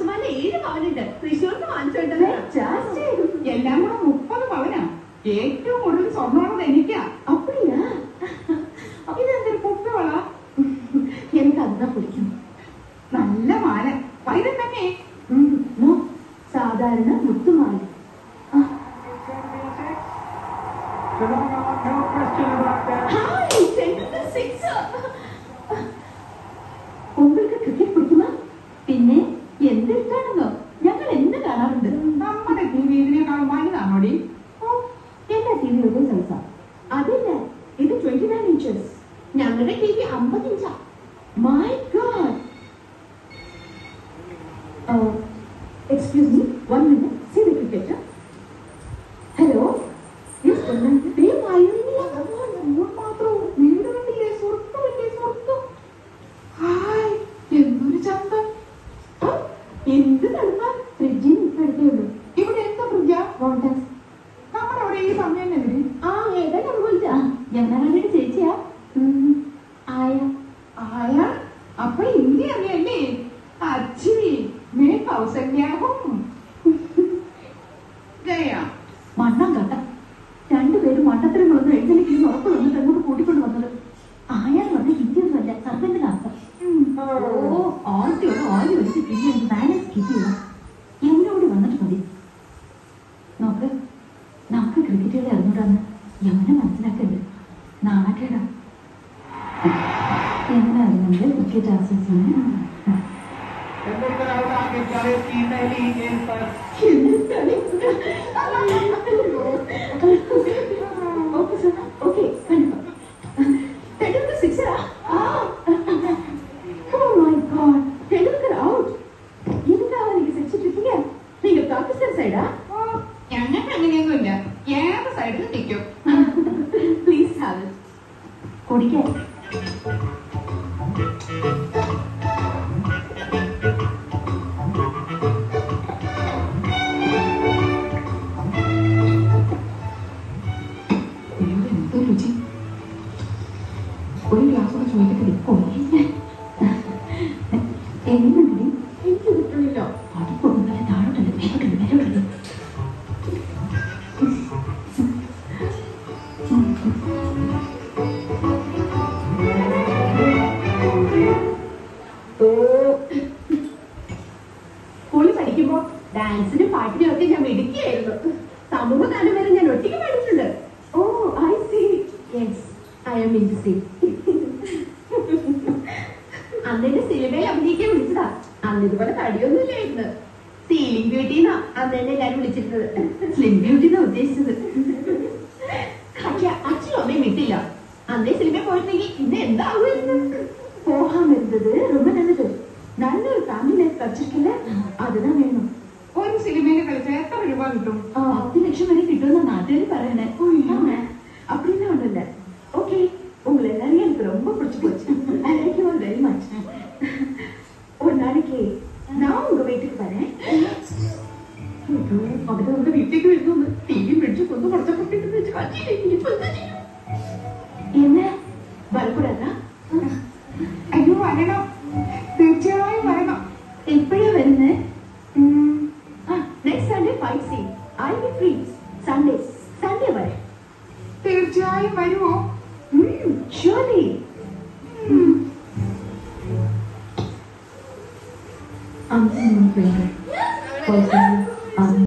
കാശുമാല 7 പവനുണ്ട്. തൃശ്ശൂരിന് വാങ്ങിച്ചോണ്ടത്. എല്ലാം കൂടെ 30 പവനാ. ഏറ്റവും കൂടുതൽ സ്വർണ്ണമുള്ളത് എനിക്കാ. அப்படியா? ഇതെന്തൊരു കുപ്പിവള? എനിക്ക് അതാ പിടിക്കും. നല്ല മാല. വൈദ്യം തന്നെ. സാധാരണ മുത്തുമാല. உங்களுக்கு ക്രിക്കറ്റ് പിടിക്കുമോ? പിന്നെ എന്തിട്ടാണെന്നോ ഞങ്ങൾ എന്ത് കാണാറുണ്ട്. നമ്മുടെ ടി വി ഇതിനേക്കാളും വലുതാണോടി? എല്ലാ ടി വി ഒരു സൈസാ. അതില്ല, ഇത് 29 inches. ഞങ്ങളുടെ ടി വി 50 ഇഞ്ചാ. My God. Excuse me, 1 minute. See the cricketer. Hello. Yes, എന്തൊരു ചന്തം. എന്ത് തണുപ്പാ. ഫ്രിഡ്ജിൽ എടുത്തേയുള്ളൂ. ഇവിടെ എന്താ ഫ്രിഡ്ജാ? നമ്മുടെ അവിടെ ഈ സമയം തന്നെ. ഏതാ വിളിച്ചാ? ഞങ്ങളുടെ ചേച്ചിയാ. ആയ അപ്പൊ ഹിന്ദി അറിയല്ലേ? അച്ഛി മേ കൗസല്യാവും ജയ മണ്ണം കട്ട. രണ്ടുപേരും മണ്ടത്തരങ്ങളൊന്നും എഴുതലിക്കുന്ന ഉറപ്പ് തന്നിട്ട് അങ്ങോട്ട് കൂട്ടിക്കൊണ്ട് വന്നത്. ആയാന്ന് പറഞ്ഞ ഹിന്ദിയൊന്നുമല്ല, സർവന്റെ അർത്ഥം. ആദ്യം ആദ്യം വെച്ച് പിന്നെ എനിക്ക് ബാലൻസ് കിട്ടിയില്ല. എന്നോട് വന്നിട്ട് മതി. നോക്ക്, നമുക്ക് ക്രിക്കറ്റ് കളി അറിഞ്ഞൂടാന്ന് യമനെ മനസ്സിലാക്കരുത്. നാണക്കേടാ. എങ്ങനെ അറിയുന്നത് ക്രിക്കറ്റ് ആസ്വദിച്ചു? Okay, കണ്ടിപ്പോ തെലുങ്ക് സിക്സറാ. Oh my God, Telugu out. എന്താ നീங்க செஞ்சுட்டு இருக்கீங்க? நீங்க பாகிஸ்தான் சைடா? ഞങ്ങൾക്ക് അങ്ങനെയൊന്നുമില്ല. ഏത് സൈഡിൽ നിൽക്കും. Please have it. കുടിക്കാൻ എന്തോ രുചി. ഒരു ഗ്ലാസ് കൂടെ ചോദിക്കത്തില്ല. എങ്ങനെയുണ്ടെങ്കിൽ എനിക്ക് കിട്ടുന്നില്ല. അടുപ്പൊന്നും താഴോട്ടല്ല, മേലോട്ടല്ല, മേലോട്ടല്ല. സ്കൂളിൽ പഠിക്കുമ്പോ ഡാൻസിനും പാട്ടിനും ഒക്കെ ഞാൻ മിടുക്കിയായിരുന്നു. സമൂഹഗാനം വരെ ഞാൻ ഒറ്റയ്ക്ക് പഠിച്ചിട്ടുണ്ട്. Oh I see. Yes, I am in to see. അന്നെന്നെ സിനിമയിൽ അഭിനയിക്കാൻ വിളിച്ചതാ. അന്ന് ഇതുപോലെ തടിയൊന്നും ഇല്ലായിരുന്നു. സീലിംഗ് ബ്യൂട്ടിന്നാ അന്നെന്നെ എല്ലാരും വിളിച്ചിരുന്നത്. സ്ലിം ബ്യൂട്ടിന്നാ ഉദ്ദേശിച്ചത്. അച്ഛനും അമ്മയും വിട്ടില്ല. അന്നേ സിനിമയിൽ പോയിരുന്നെങ്കിൽ ഇന്ന് എന്താകുമായിരുന്നു? പോകാൻ വരുന്നത് ரொம்ப நல்லது. നല്ലൊരു ഫാമിലി ലൈഫ് കളിച്ചിട്ടില്ല, അതുதான் വേണം. ഒരു സിനിമയിൽ കളിച്ചാൽ എത്ര രൂപ കിട്ടും? 10 ലക്ഷം വരെ കിട്ടുമെന്ന നാട്ടുകാർ പറയണേ. அப்படின்னா ஒண்ணு இல்ல. ஓகே, உங்களை எல்லாரையும் எனக்கு ரொம்ப பிடிச்சு போச்சு. I like you all very much. ஒரு நாளைக்கு நான் உங்க வீட்டுக்கு வரேன். അവിടെ നമ്മുടെ വീട്ടിലേക്ക് വരുന്നു. ടിവി മേടിച്ച് കൊന്നു കുറച്ചപ്പെട്ടിട്ട് എന്നെ വരക്കൂടാ? അയ്യോ വരണം, തീർച്ചയായും വരണം. എപ്പോഴാ വരുന്നേ? Next Sunday 5C. I will free Sunday വരെ. തീർച്ചയായും വരുമോ? Surely.